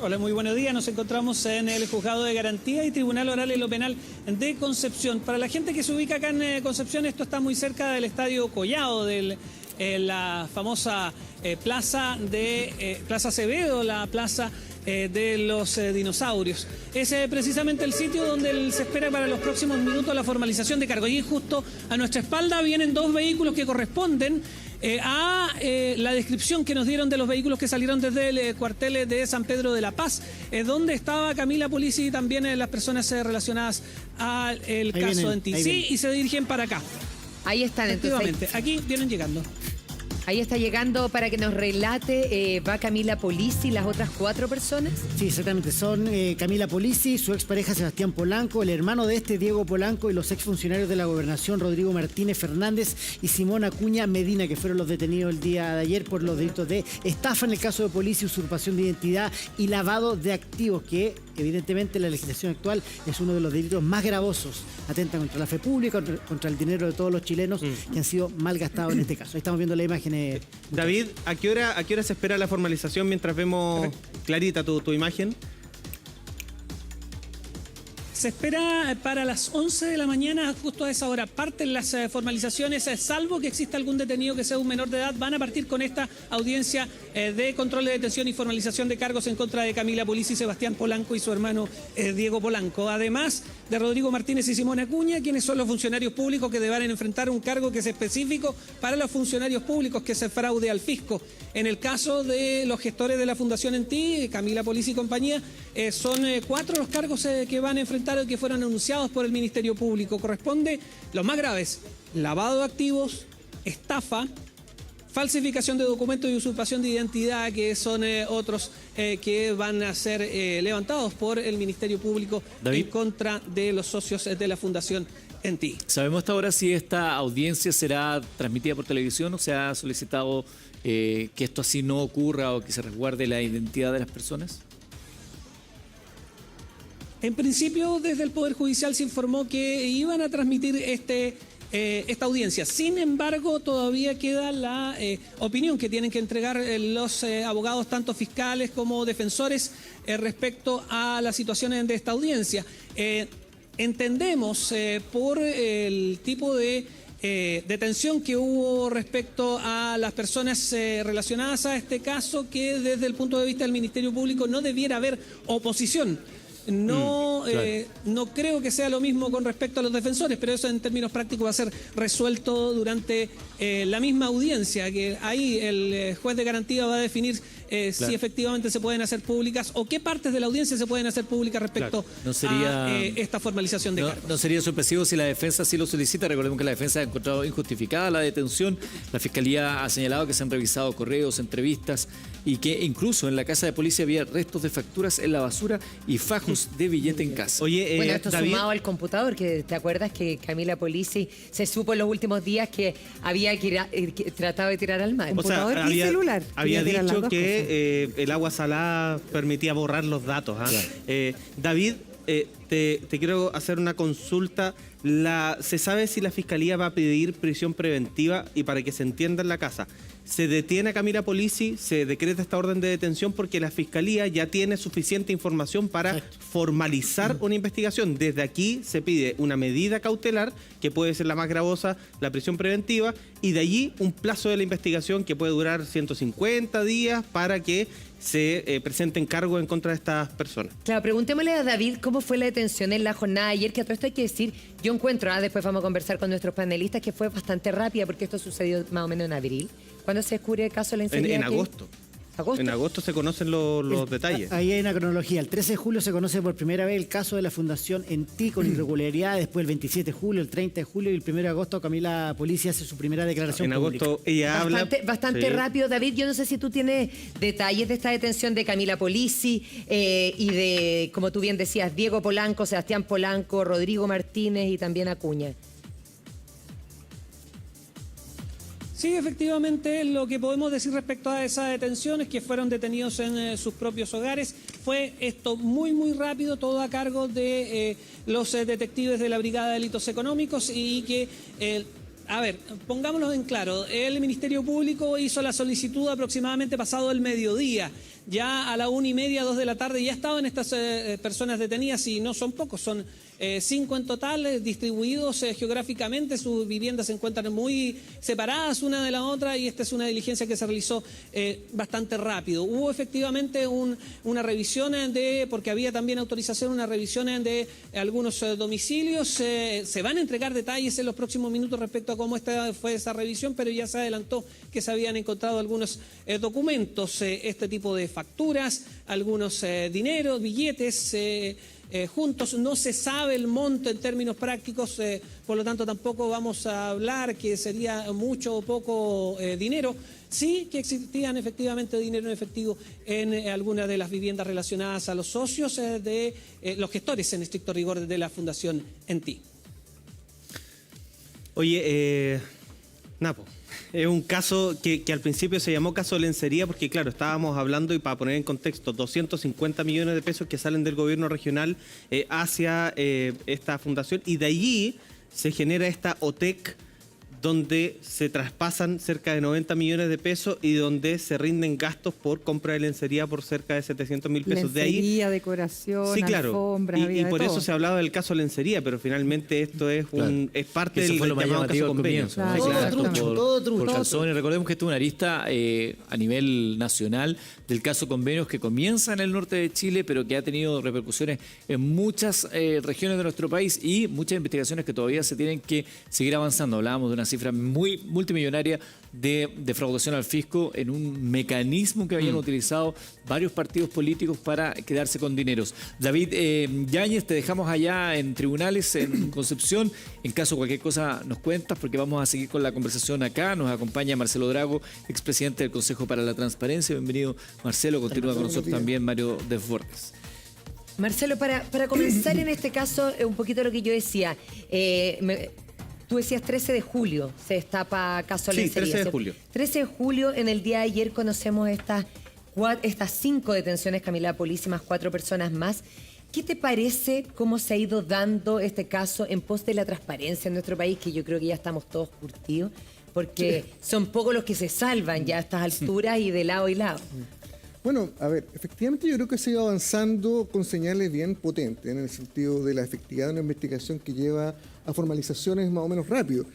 Hola, muy buenos días. Nos encontramos en el Juzgado de Garantía y Tribunal Oral en lo Penal de Concepción. Para la gente que se ubica acá en Concepción, esto está muy cerca del Estadio Collado, de la famosa Plaza Acevedo, la Plaza de los Dinosaurios. Es precisamente el sitio donde se espera para los próximos minutos la formalización de cargo. Y justo a nuestra espalda vienen dos vehículos que corresponden a la descripción que nos dieron de los vehículos que salieron desde el cuartel de San Pedro de la Paz, donde estaba Camila Polisi y también las personas relacionadas al caso de Enti. Sí, y se dirigen para acá. Ahí están, efectivamente, entonces. Aquí vienen llegando. Ahí está llegando para que nos relate, va Camila Polisi y las otras 4 personas. Sí, exactamente. Son Camila Polisi, su expareja Sebastián Polanco, el hermano de Diego Polanco, y los exfuncionarios de la Gobernación Rodrigo Martínez Fernández y Simón Acuña Medina, que fueron los detenidos el día de ayer por los delitos de estafa en el caso de Polisi, usurpación de identidad y lavado de activos, que evidentemente la legislación actual es uno de los delitos más gravosos. Atentan contra la fe pública, contra el dinero de todos los chilenos que han sido malgastados en este caso. Ahí estamos viendo la imagen. David, ¿a qué hora se espera la formalización mientras vemos clarita tu imagen? Se espera para las 11 de la mañana, justo a esa hora. Parten las formalizaciones, salvo que exista algún detenido que sea un menor de edad. Van a partir con esta audiencia de control de detención y formalización de cargos en contra de Camila Polisi, Sebastián Polanco y su hermano Diego Polanco. Además de Rodrigo Martínez y Simón Acuña, quienes son los funcionarios públicos que deberán enfrentar un cargo que es específico para los funcionarios públicos, que es el fraude al fisco. En el caso de los gestores de la Fundación Enti, Camila Polisi y compañía, son 4 los cargos que van a enfrentar que fueron anunciados por el Ministerio Público. Corresponde los más graves: lavado de activos, estafa, falsificación de documentos y usurpación de identidad, que son otros que van a ser levantados por el Ministerio Público, David, en contra de los socios de la Fundación Enti. ¿Sabemos hasta ahora si esta audiencia será transmitida por televisión o se ha solicitado que esto así no ocurra o que se resguarde la identidad de las personas? En principio, desde el Poder Judicial se informó que iban a transmitir esta audiencia. Sin embargo, todavía queda la opinión que tienen que entregar los abogados, tanto fiscales como defensores, respecto a las situaciones de esta audiencia. Entendemos por el tipo de detención que hubo respecto a las personas relacionadas a este caso, que desde el punto de vista del Ministerio Público no debiera haber oposición. No, claro. No creo que sea lo mismo con respecto a los defensores, pero eso en términos prácticos va a ser resuelto durante la misma audiencia, que ahí el juez de garantía va a definir claro, si efectivamente se pueden hacer públicas o qué partes de la audiencia se pueden hacer públicas respecto a esta formalización de cargos. No sería sorpresivo si la defensa sí lo solicita. Recordemos que la defensa ha encontrado injustificada la detención. La Fiscalía ha señalado que se han revisado correos, entrevistas y que incluso en la casa de policía había restos de facturas en la basura y fajos de billete en casa. Oye, bueno, esto David, sumado al computador, que te acuerdas que Camila Polisi se supo en los últimos días que había tratado de tirar al mar. Computador y celular. Había dicho que el agua salada permitía borrar los datos. Claro. David, te quiero hacer una consulta. ¿Se sabe si la Fiscalía va a pedir prisión preventiva? Y para que se entienda en la casa, se detiene a Camila Polisi, se decreta esta orden de detención porque la Fiscalía ya tiene suficiente información para formalizar una investigación. Desde aquí se pide una medida cautelar, que puede ser la más gravosa, la prisión preventiva, y de allí un plazo de la investigación que puede durar 150 días para que se presenten cargos en contra de estas personas. Claro, preguntémosle a David cómo fue la detención en la jornada de ayer, que a todo esto hay que decir, yo encuentro, después vamos a conversar con nuestros panelistas, que fue bastante rápida, porque esto sucedió más o menos en abril. ¿Cuándo se descubre el caso de la inseguridad? En agosto. En agosto se conocen los detalles. Ahí hay una cronología. El 13 de julio se conoce por primera vez el caso de la Fundación Enti con irregularidades. Después el 27 de julio, el 30 de julio y el 1 de agosto Camila Polisi hace su primera declaración pública. En agosto ella bastante sí, rápido. David, yo no sé si tú tienes detalles de esta detención de Camila Polisi y de, como tú bien decías, Diego Polanco, Sebastián Polanco, Rodrigo Martínez y también Acuña. Sí, efectivamente, lo que podemos decir respecto a esa detención es que fueron detenidos en sus propios hogares. Fue esto muy rápido, todo a cargo de los detectives de la Brigada de Delitos Económicos, y que A ver, pongámoslo en claro. El Ministerio Público hizo la solicitud aproximadamente pasado el mediodía. Ya a la 1:30, 2 de la tarde, ya estaban estas personas detenidas y no son pocos, son 5 en total, distribuidos geográficamente. Sus viviendas se encuentran muy separadas una de la otra y esta es una diligencia que se realizó bastante rápido. Hubo efectivamente una revisión porque había también autorización, una revisión de algunos domicilios. Se van a entregar detalles en los próximos minutos respecto a cómo fue esa revisión, pero ya se adelantó que se habían encontrado algunos documentos, este tipo de facturas, algunos dineros, billetes juntos. No se sabe el monto en términos prácticos, por lo tanto tampoco vamos a hablar que sería mucho o poco dinero. Sí que existían efectivamente dinero en efectivo en algunas de las viviendas relacionadas a los socios de los gestores en estricto rigor de la Fundación ENTI. Oye, Napo, es un caso que al principio se llamó caso de lencería porque, claro, estábamos hablando, y para poner en contexto, 250 millones de pesos que salen del gobierno regional hacia esta fundación, y de allí se genera esta OTEC donde se traspasan cerca de 90 millones de pesos y donde se rinden gastos por compra de lencería por cerca de 700.000 pesos. Lencería, decoración, sí, claro. Alfombras, y por eso se hablaba del caso lencería, pero finalmente esto es es parte del llamado caso convenio. Claro. Todo trucho. Por calzones. Recordemos que esto es una arista a nivel nacional del caso convenios que comienza en el norte de Chile, pero que ha tenido repercusiones en muchas regiones de nuestro país y muchas investigaciones que todavía se tienen que seguir avanzando. Hablábamos de una cifra muy multimillonaria de defraudación al fisco en un mecanismo que habían utilizado varios partidos políticos para quedarse con dineros. David Yáñez, te dejamos allá en tribunales en Concepción. En caso de cualquier cosa nos cuentas, porque vamos a seguir con la conversación acá. Nos acompaña Marcelo Drago, expresidente del Consejo para la Transparencia. Bienvenido, Marcelo. Continúa con nosotros también Mario Desbordes. Marcelo, para comenzar en este caso, un poquito lo que yo decía. Tú decías 13 de julio se destapa caso lencería. Sí, 13 de julio. 13 de julio, en el día de ayer conocemos estas 5 detenciones, Camila Polisi, más 4 personas más. ¿Qué te parece cómo se ha ido dando este caso en pos de la transparencia en nuestro país? Que yo creo que ya estamos todos curtidos, porque son pocos los que se salvan ya a estas alturas y de lado y lado. Bueno, a ver, efectivamente yo creo que se ha ido avanzando con señales bien potentes en el sentido de la efectividad de una investigación que lleva a formalizaciones más o menos rápido.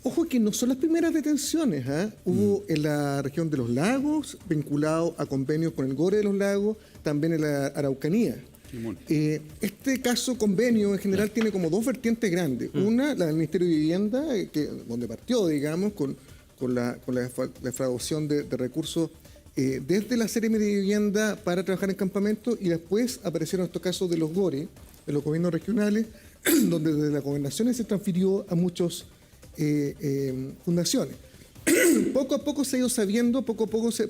Ojo que no son las primeras detenciones, hubo en la región de los lagos, vinculado a convenios con el Gore de los Lagos, también en la Araucanía. Este caso convenio en general tiene como 2 vertientes grandes. Una, la del Ministerio de Vivienda, donde partió, digamos, con la defraudación de recursos desde la Seremi de Vivienda para trabajar en campamentos, y después aparecieron estos casos de los GORE, de los gobiernos regionales, donde desde las gobernaciones se transfirió a muchas fundaciones. Poco a poco se ha ido sabiendo,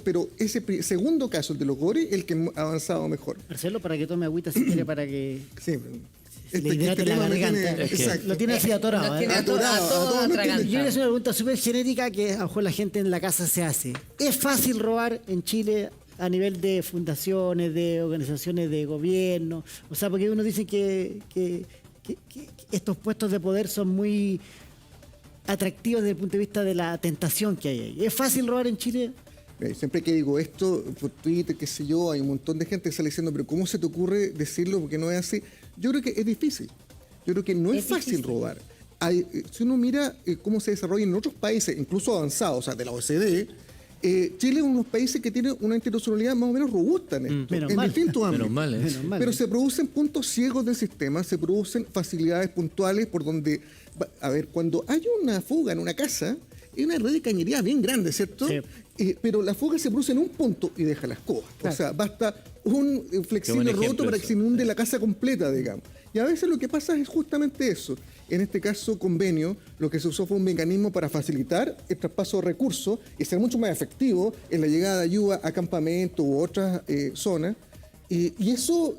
pero ese segundo caso, el de los GORE, el que ha avanzado mejor. Marcelo, para que tome agüita si quiere, para que... Sí. Le hidrate la garganta. Lo tiene así atorado. Nos tiene atorado atragantado. Yo le hacer una pregunta súper genérica que a lo mejor la gente en la casa se hace. ¿Es fácil robar en Chile a nivel de fundaciones, de organizaciones de gobierno? O sea, porque uno dice que estos puestos de poder son muy atractivos desde el punto de vista de la tentación que hay ahí. ¿Es fácil robar en Chile? Siempre que digo esto, por Twitter, qué sé yo, hay un montón de gente que sale diciendo, pero ¿cómo se te ocurre decirlo? Porque no es así. Yo creo que es difícil. Yo creo que no es fácil robar. Si uno mira cómo se desarrolla en otros países, incluso avanzados, o sea, de la OCDE, Chile es uno de los países que tiene una institucionalidad más o menos robusta en esto, en distintos ámbitos. Menos mal. Pero se producen puntos ciegos del sistema, se producen facilidades puntuales por donde, a ver, cuando hay una fuga en una casa, hay una red de cañería bien grande, ¿cierto? Sí. Pero la fuga se produce en un punto y deja la escoba. Claro. O sea, basta un flexible roto para que se inunde la casa completa, digamos. Y a veces lo que pasa es justamente eso. En este caso, convenio, lo que se usó fue un mecanismo para facilitar el traspaso de recursos y ser mucho más efectivo en la llegada de ayuda a campamentos u otras zonas. Y eso,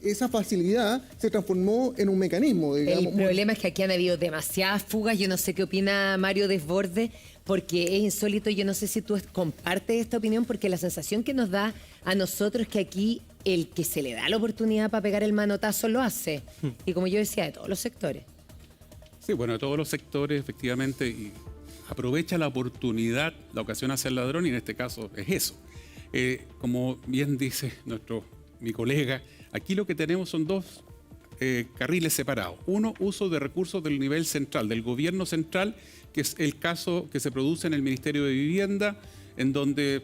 esa facilidad se transformó en un mecanismo, digamos. El problema es que aquí han habido demasiadas fugas. Yo no sé qué opina Mario Desbordes, porque es insólito. Yo no sé si tú compartes esta opinión, porque la sensación que nos da a nosotros es que aquí el que se le da la oportunidad para pegar el manotazo lo hace. Y como yo decía, de todos los sectores. Sí, bueno, de todos los sectores, efectivamente, y aprovecha la oportunidad, la ocasión hacia el ladrón, y en este caso es eso. Como bien dice mi colega, aquí lo que tenemos son dos carriles separados. Uno, uso de recursos del nivel central, del gobierno central, que es el caso que se produce en el Ministerio de Vivienda, en donde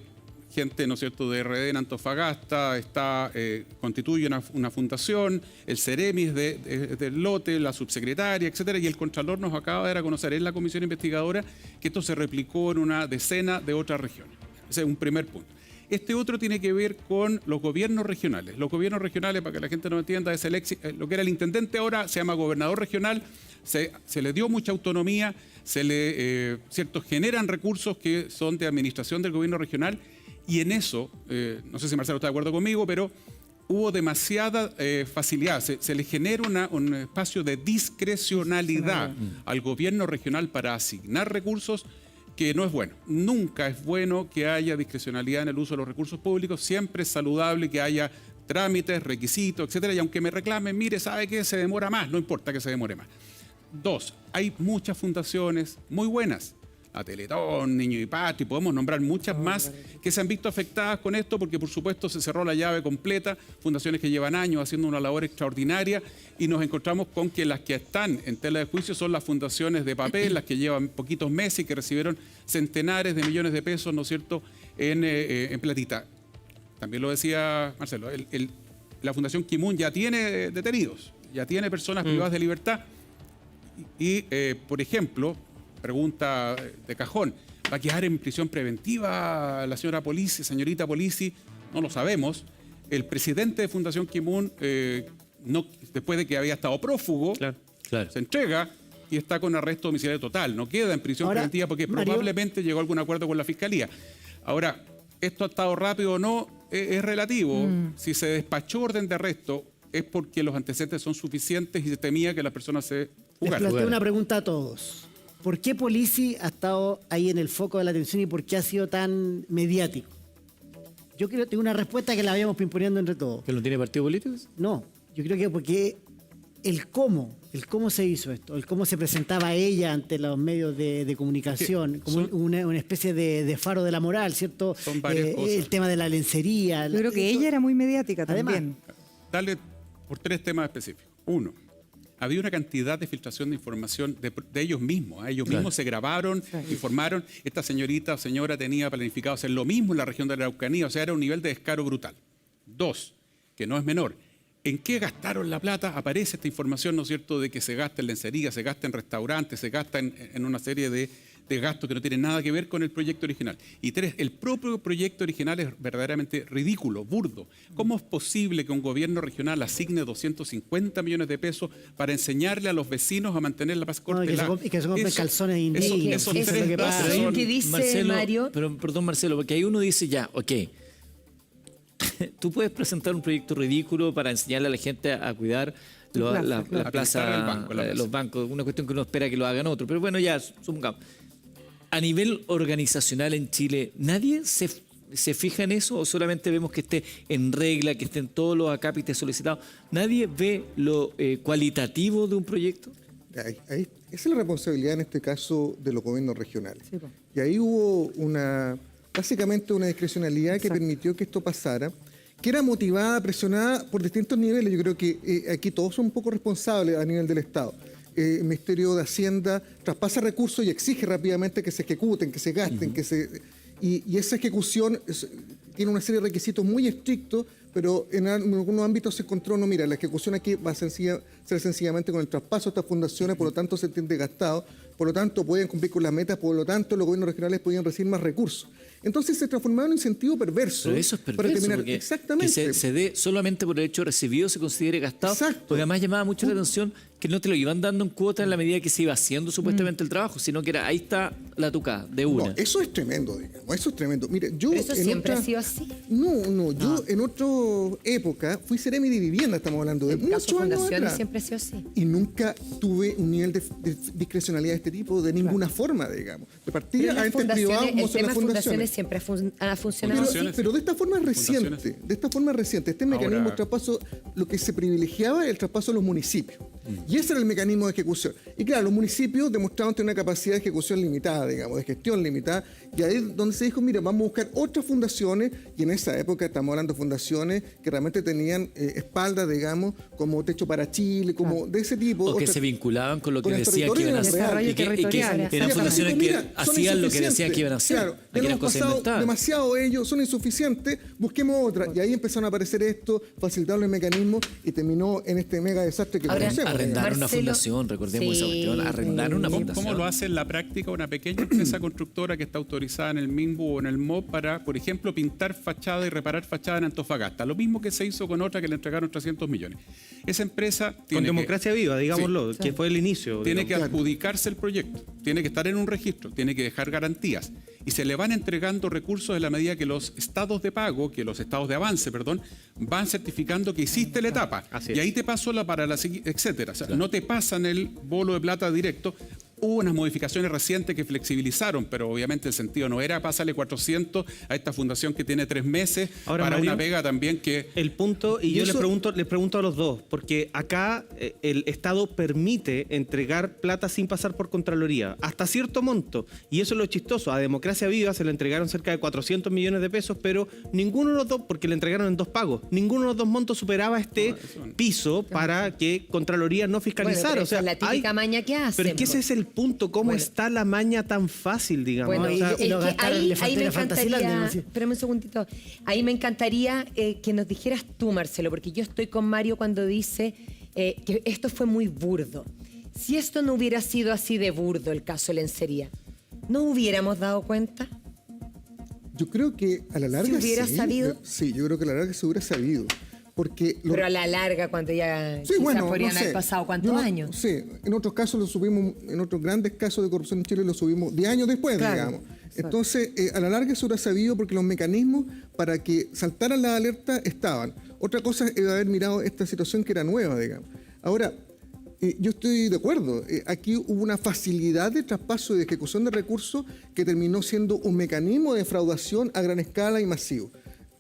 gente, ¿no es cierto?, de RD en Antofagasta constituye una fundación, el Ceremis del lote, la subsecretaria, etcétera, y el Contralor nos acaba de dar a conocer en la comisión investigadora que esto se replicó en una decena de otras regiones. Ese es un primer punto. Este otro tiene que ver con los gobiernos regionales. Los gobiernos regionales, para que la gente no entienda, es lo que era el intendente ahora se llama gobernador regional, se le dio mucha autonomía, generan recursos que son de administración del gobierno regional, y en eso, no sé si Marcelo está de acuerdo conmigo, pero hubo demasiada facilidad, se le genera un espacio de discrecionalidad al gobierno regional para asignar recursos, que no es bueno. Nunca es bueno que haya discrecionalidad en el uso de los recursos públicos, siempre es saludable que haya trámites, requisitos, etcétera, y aunque me reclamen, mire, ¿sabe qué? Se demora más, no importa que se demore más. Dos, hay muchas fundaciones muy buenas, la Teletón, Niño y Patria, y podemos nombrar muchas más que se han visto afectadas con esto porque por supuesto se cerró la llave completa, fundaciones que llevan años haciendo una labor extraordinaria, y nos encontramos con que las que están en tela de juicio son las fundaciones de papel, las que llevan poquitos meses y que recibieron centenares de millones de pesos, ¿no es cierto?, en platita. También lo decía Marcelo, la Fundación Kimun ya tiene detenidos, ya tiene personas privadas de libertad y por ejemplo, pregunta de cajón, ¿va a quedar en prisión preventiva la señorita Polisi? No lo sabemos. El presidente de Fundación Kimun, después de que había estado prófugo, se entrega y está con arresto domiciliario total. No queda en prisión preventiva porque probablemente llegó a algún acuerdo con la Fiscalía. Ahora, ¿esto ha estado rápido o no? Es relativo. Si se despachó orden de arresto es porque los antecedentes son suficientes y se temía que la persona se jugara. Les planteo una pregunta a todos. ¿Por qué Polisi ha estado ahí en el foco de la atención y por qué ha sido tan mediático? Yo creo que tengo una respuesta que la habíamos pimponeando entre todos. ¿Que no tiene partido político? No, yo creo que porque el cómo se hizo esto, el cómo se presentaba ella ante los medios de comunicación, como una especie de faro de la moral, ¿cierto? Son varias cosas. El tema de la lencería. Yo creo que ella era muy mediática Además, también. Dale por tres temas específicos. Uno, había una cantidad de filtración de información de ellos mismos. Ellos mismos se grabaron, informaron. Esta señorita o señora tenía planificado hacer lo mismo en la región de la Araucanía. O sea, era un nivel de descaro brutal. Dos, que no es menor. ¿En qué gastaron la plata? Aparece esta información, ¿no es cierto?, de que se gasta en lencería, se gasta en restaurantes, se gasta en una serie de gastos que no tienen nada que ver con el proyecto original. Y tres, el propio proyecto original es verdaderamente ridículo, burdo. ¿Cómo es posible que un gobierno regional asigne 250 millones de pesos para enseñarle a los vecinos a mantener la paz corta? Y que se compren calzones indignos. Eso es lo que pasa. ¿Qué dice Marcelo, Mario? Perdón, Marcelo, porque ahí uno dice ya, ok, tú puedes presentar un proyecto ridículo para enseñarle a la gente a cuidar la plaza, los bancos, una cuestión que uno espera que lo hagan otros, pero bueno, ya, supongamos. A nivel organizacional en Chile, ¿nadie se fija en eso o solamente vemos que esté en regla, que estén todos los acápites solicitados? ¿Nadie ve lo cualitativo de un proyecto? Esa es la responsabilidad en este caso de los gobiernos regionales. Sí, y ahí hubo básicamente una discrecionalidad que permitió que esto pasara, que era motivada, presionada por distintos niveles. Yo creo que aquí todos son un poco responsables a nivel del Estado. El Ministerio de Hacienda traspasa recursos y exige rápidamente que se ejecuten, que se gasten, y esa ejecución tiene una serie de requisitos muy estrictos, pero en algunos ámbitos se encontró, no, mira, la ejecución aquí va a ser sencillamente con el traspaso de estas fundaciones, por lo tanto se entiende gastado, por lo tanto pueden cumplir con las metas, por lo tanto los gobiernos regionales podían recibir más recursos. Entonces se transformaba en un incentivo perverso. Pero eso es perverso, porque exactamente. Que se dé solamente por el hecho recibido se considere gastado. Exacto. Porque además llamaba mucho la atención que no te lo iban dando en cuota en la medida que se iba haciendo supuestamente el trabajo, sino que era, ahí está la tucada, de una. No, eso es tremendo, digamos, eso es tremendo. Mire, yo ¿Pero eso siempre ha sido así? No, yo en otra época fui Seremi de Vivienda, estamos hablando de muchos años atrás. Siempre ha sido así. Y nunca tuve un nivel de discrecionalidad de este tipo, de ninguna forma, digamos. De partida a entes privados como son las fundaciones. Siempre ha funcionado así. Pero de esta forma reciente, este mecanismo de traspaso, lo que se privilegiaba es el traspaso a los municipios. Y ese era el mecanismo de ejecución. Y claro, los municipios demostraban tener una capacidad de ejecución limitada, digamos, de gestión limitada, y ahí es donde se dijo, mira, vamos a buscar otras fundaciones, y en esa época estamos hablando de fundaciones que realmente tenían espaldas, digamos, como Techo para Chile, como de ese tipo. O que se vinculaban con lo que con el decían que iban a territorio hacer. desarrollo Y que territorial. eran fundaciones que Mira, son hacían lo que decían insuficientes. que iban a hacer. Claro, Aquí ya eran hemos cosas pasado inventadas. demasiado ellos, son insuficientes, busquemos otra. Y ahí empezaron a aparecer esto, facilitaron el mecanismo y terminó en este mega desastre que Ahora, conocemos. Arrendaron una Marcelo, fundación, recordemos esa cuestión, arrendaron una fundación. ¿Cómo lo hace en la práctica una pequeña empresa constructora que está autorizada en el MIMBU o en el MOB para, por ejemplo, pintar fachada y reparar fachada en Antofagasta? Lo mismo que se hizo con otra que le entregaron 300 millones. Esa empresa Con tiene democracia viva, digámoslo, que fue el inicio. tiene que digamos. adjudicarse el proyecto, tiene que estar en un registro, tiene que dejar garantías y se le van entregando recursos en la medida que los estados de pago, que los estados de avance, perdón, van certificando que hiciste la etapa. Así es. Y ahí te pasó la para la siguiente, etcétera. O sea, no te pasan el bolo de plata directo. Hubo unas modificaciones recientes que flexibilizaron, pero obviamente el sentido no era pásale 400 a esta fundación que tiene 3 meses Ahora, para Mario, una pega también que... El punto, y yo les pregunto a los dos, porque acá el Estado permite entregar plata sin pasar por Contraloría, hasta cierto monto, y eso es lo chistoso. A Democracia Viva se le entregaron cerca de 400 millones de pesos, pero ninguno de los dos, porque le entregaron en 2 pagos, ninguno de los 2 montos superaba este piso para que Contraloría no fiscalizara. Bueno, pero o sea, esa es la típica maña que hacen. pero es que ese es el punto, ¿cómo Bueno. está la maña tan fácil, digamos? Bueno, O sea, y lo es que gastaron, le faltó ahí me la Fantasilandia, encantaría, ¿no? espérame un segundito, ahí me encantaría que nos dijeras tú, Marcelo, porque yo estoy con Mario cuando dice que esto fue muy burdo. Si esto no hubiera sido así de burdo, el caso de Lencería, ¿no hubiéramos dado cuenta? Yo creo que a la larga hubiera sí. sabido? Sí, yo creo que a la larga se hubiera sabido. Porque Pero a la larga, cuando ya Sí, quizás bueno, podrían no haber sé. pasado cuántos Yo no- años. Sí, en otros casos lo subimos, en otros grandes casos de corrupción en Chile lo subimos 10 años después, Claro, digamos. exacto. Entonces, a la larga se hubiera sabido porque los mecanismos para que saltaran las alertas estaban. Otra cosa es haber mirado esta situación que era nueva, digamos. Ahora, yo estoy de acuerdo. Aquí hubo una facilidad de traspaso y de ejecución de recursos que terminó siendo un mecanismo de defraudación a gran escala y masivo.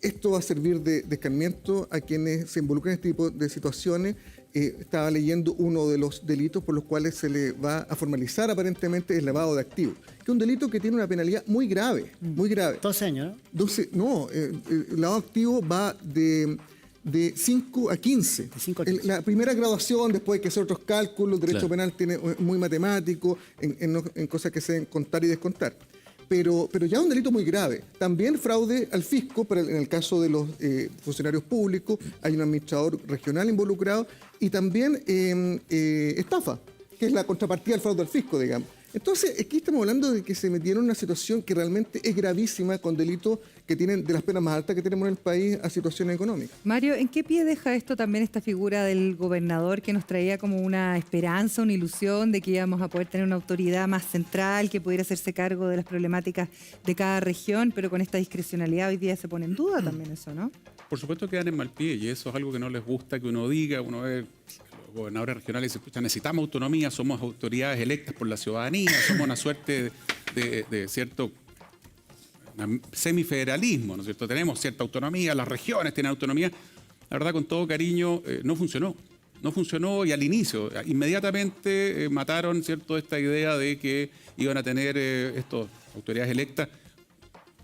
Esto va a servir de escarmiento a quienes se involucran en este tipo de situaciones. Estaba leyendo uno de los delitos por los cuales se le va a formalizar aparentemente el lavado de activos, que es un delito que tiene una penalidad muy grave, muy grave. 12 años, ¿no? Entonces, no, el lavado de activos va de 5 a 15. De 5 a 15. La primera graduación, después hay que hacer otros cálculos, derecho Claro. penal tiene muy matemático, en cosas que se deben contar y descontar. Pero ya es un delito muy grave. También fraude al fisco, pero en el caso de los funcionarios públicos, hay un administrador regional involucrado, y también estafa, que es la contrapartida del fraude al fisco, digamos. Entonces, aquí estamos hablando de que se metieron en una situación que realmente es gravísima, con delitos que tienen de las penas más altas que tenemos en el país a situaciones económicas. Mario, ¿en qué pie deja esto también esta figura del gobernador que nos traía como una esperanza, una ilusión de que íbamos a poder tener una autoridad más central que pudiera hacerse cargo de las problemáticas de cada región, pero con esta discrecionalidad hoy día se pone en duda también eso, ¿no? Por supuesto quedan en mal pie y eso es algo que no les gusta que uno diga, uno ve los gobernadores regionales dicen, escucha, necesitamos autonomía, somos autoridades electas por la ciudadanía, somos una suerte de cierto semifederalismo, ¿no es cierto? Tenemos cierta autonomía, las regiones tienen autonomía. La verdad, con todo cariño, no funcionó. No funcionó y al inicio, inmediatamente mataron, ¿cierto?, esta idea de que iban a tener estas autoridades electas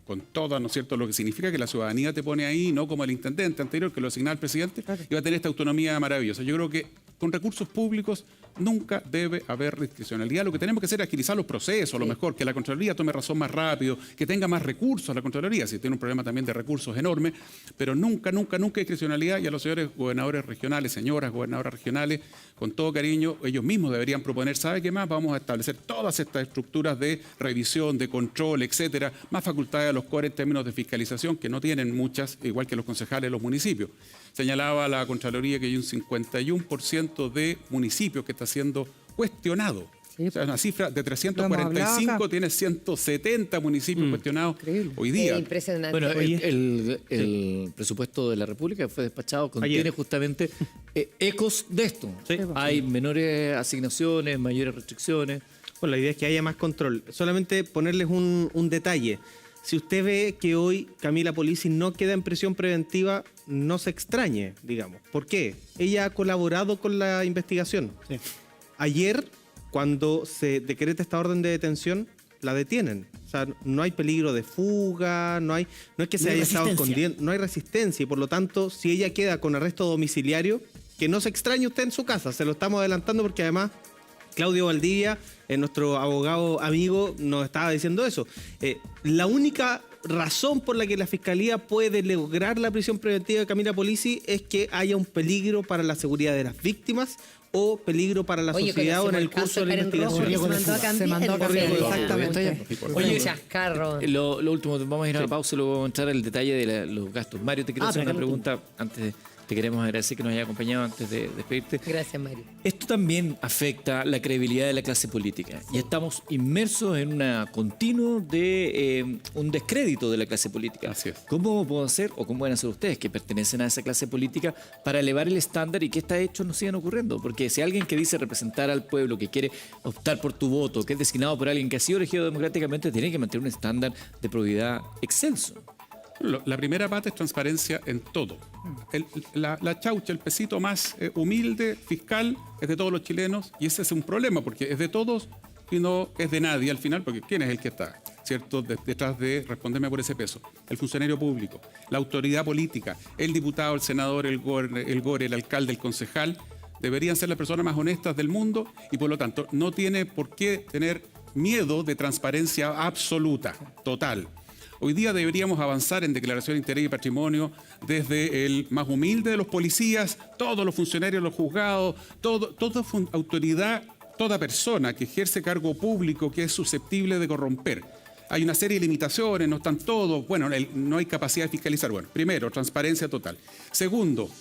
con todo, ¿no es cierto?, lo que significa que la ciudadanía te pone ahí, no como el intendente anterior que lo asignaba el presidente, iba a tener esta autonomía maravillosa. Yo creo que con recursos públicos nunca debe haber discrecionalidad. Lo que tenemos que hacer es agilizar los procesos, a lo mejor, que la Contraloría tome razón más rápido, que tenga más recursos la Contraloría, si tiene un problema también de recursos enorme, pero nunca discrecionalidad. Y a los señores gobernadores regionales, señoras gobernadoras regionales, con todo cariño, ellos mismos deberían proponer, ¿sabe qué más? Vamos a establecer todas estas estructuras de revisión, de control, etcétera, más facultades a los CORE en términos de fiscalización, que no tienen muchas, igual que los concejales de los municipios. Señalaba la Contraloría que hay un 51% de municipios que está siendo cuestionado. Sí, O sea, una cifra de lo hemos hablado 345, acá. tiene 170 municipios cuestionados Increíble. hoy día. Impresionante. Bueno, Oye. el presupuesto de la República que fue despachado contiene Ayer. justamente ecos de esto. Sí. Hay menores asignaciones, mayores restricciones. Bueno, la idea es que haya más control. Solamente ponerles un detalle. si usted ve que hoy Camila Polisi no queda en prisión preventiva, no se extrañe, digamos. ¿Por qué? Ella ha colaborado con la investigación. Sí. Ayer, cuando se decreta esta orden de detención, la detienen. O sea, no hay peligro de fuga, no es que se haya estado escondiendo, no hay resistencia, y por lo tanto, si ella queda con arresto domiciliario, que no se extrañe usted en su casa, se lo estamos adelantando porque además Claudio Valdivia, nuestro abogado amigo, nos estaba diciendo eso. La única razón por la que la Fiscalía puede lograr la prisión preventiva de Camila Polisi es que haya un peligro para la seguridad de las víctimas o peligro para la sociedad o en el curso de la investigación. Se mandó a cambiar, exactamente. Oye, chascarro. Lo último, vamos a ir a la pausa y luego vamos a entrar al detalle de los gastos. Mario, te quiero hacer una pregunta antes de... Te queremos agradecer que nos haya acompañado antes de despedirte. Gracias, Mario. Esto también afecta la credibilidad de la clase política. Y estamos inmersos en una continuo de un descrédito de la clase política. Así es. ¿Cómo puedo hacer o cómo pueden hacer ustedes que pertenecen a esa clase política para elevar el estándar y que estos hechos no sigan ocurriendo? Porque si alguien que dice representar al pueblo, que quiere optar por tu voto, que es designado por alguien que ha sido elegido democráticamente, tiene que mantener un estándar de probidad excelso. La primera pata es transparencia en todo. La chaucha, el pesito más humilde, fiscal, es de todos los chilenos, y ese es un problema, porque es de todos y no es de nadie al final, porque ¿quién es el que está, cierto, detrás de responderme por ese peso? El funcionario público, la autoridad política, el diputado, el senador, el gore, el alcalde, el concejal, deberían ser las personas más honestas del mundo y por lo tanto no tiene por qué tener miedo de transparencia absoluta, total. Hoy día deberíamos avanzar en declaración de interés y patrimonio desde el más humilde de los policías, todos los funcionarios de los juzgados, toda autoridad, toda persona que ejerce cargo público que es susceptible de corromper. Hay una serie de limitaciones, no están todos, bueno, no hay capacidad de fiscalizar. Bueno, primero, transparencia total. Segundo,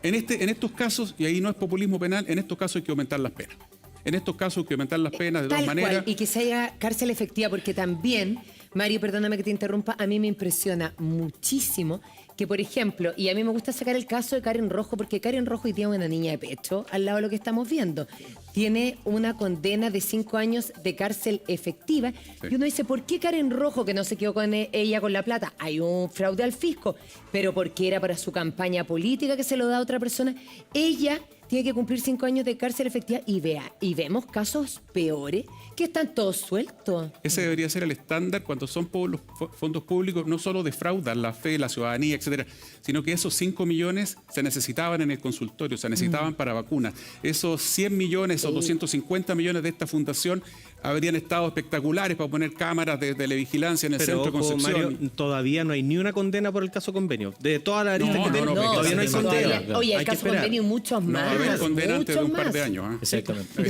en estos casos, y ahí no es populismo penal, en estos casos hay que aumentar las penas. En estos casos hay que aumentar las penas de dos maneras. Y que se haya cárcel efectiva, porque también, Mario, perdóname que te interrumpa, a mí me impresiona muchísimo que, por ejemplo, y a mí me gusta sacar el caso de Karen Rojo, porque Karen Rojo hoy tiene una niña de pecho al lado de lo que estamos viendo. Tiene una condena de 5 años de cárcel efectiva. Sí. Y uno dice, ¿por qué Karen Rojo, que no se quedó con ella con la plata? Hay un fraude al fisco, pero porque era para su campaña política que se lo da a otra persona. Ella tiene que cumplir 5 años de cárcel efectiva y vemos casos peores que están todos sueltos. Ese debería ser el estándar cuando son los fondos públicos, no solo defraudan la fe, la ciudadanía, etcétera, sino que esos 5 millones se necesitaban en el consultorio, se necesitaban para vacunas. Esos 100 millones o 250 millones de esta fundación habrían estado espectaculares para poner cámaras de televigilancia en el centro de Concepción. Mario, todavía no hay ni una condena por el caso convenio. De todas las aristas que tenemos, todavía no hay condena. Oye, el caso convenio muchos más. No va a haber condena antes de un par de años. Exactamente.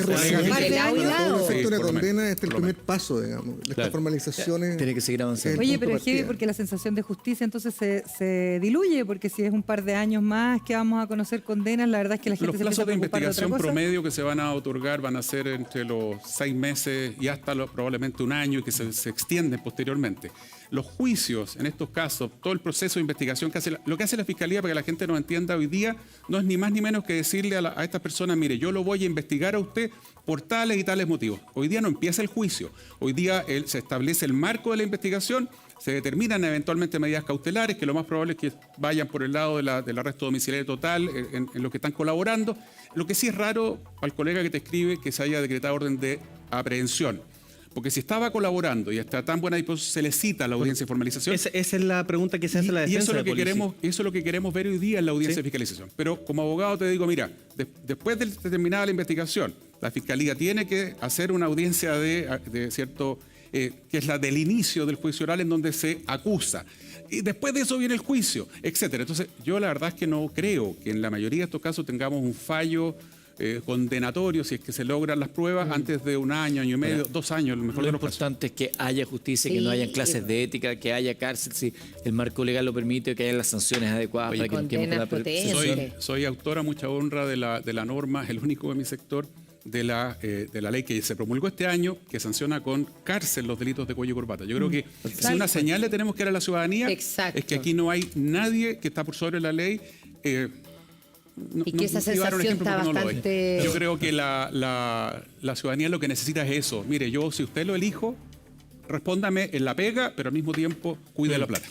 Una condena es el primer paso, digamos. Estas formalizaciones. Tiene que seguir avanzando. Oye, pero es heavy porque la sensación de justicia entonces se diluye, porque si es un par de años más que vamos a conocer condenas, la verdad es que la gente los se empieza a plazos de preocupar de otra investigación cosa. promedio que se van a otorgar van a ser entre los 6 meses y hasta probablemente un año y que se extienden posteriormente. Los juicios, en estos casos, todo el proceso de investigación que hace lo que hace la Fiscalía, para que la gente nos entienda hoy día, no es ni más ni menos que decirle a estas personas, mire, yo lo voy a investigar a usted por tales y tales motivos. Hoy día no empieza el juicio, hoy día se establece el marco de la investigación, se determinan eventualmente medidas cautelares, que lo más probable es que vayan por el lado del arresto domiciliario total, en lo que están colaborando. Lo que sí es raro al colega que te escribe que se haya decretado orden de aprehensión. Porque si estaba colaborando y está tan buena disposición, se le cita a la audiencia de formalización. Esa es la pregunta que se hace a la defensa. Y eso es lo que queremos ver hoy día en la audiencia de fiscalización. Pero como abogado te digo, mira, después de terminada la investigación, la Fiscalía tiene que hacer una audiencia de cierto, que es la del inicio del juicio oral en donde se acusa. Y después de eso viene el juicio, etcétera. Entonces, yo la verdad es que no creo que en la mayoría de estos casos tengamos un fallo condenatorio si es que se logran las pruebas antes de un año, año y medio, 2 años, lo mejor Lo de los casos. importante es que haya justicia, que no hayan clases de ética, que haya cárcel, si el marco legal lo permite, que haya las sanciones adecuadas para que no queden con la Soy autor a mucha honra de la norma, el único de mi sector, de la ley que se promulgó este año, que sanciona con cárcel los delitos de cuello y corbata. Yo creo que si una señal le tenemos que dar a la ciudadanía, es que aquí no hay nadie que está por sobre la ley. Y que esa sensación está bastante... Yo creo que la ciudadanía lo que necesita es eso. Mire, yo si usted lo elijo, respóndame en la pega, pero al mismo tiempo cuide la plata.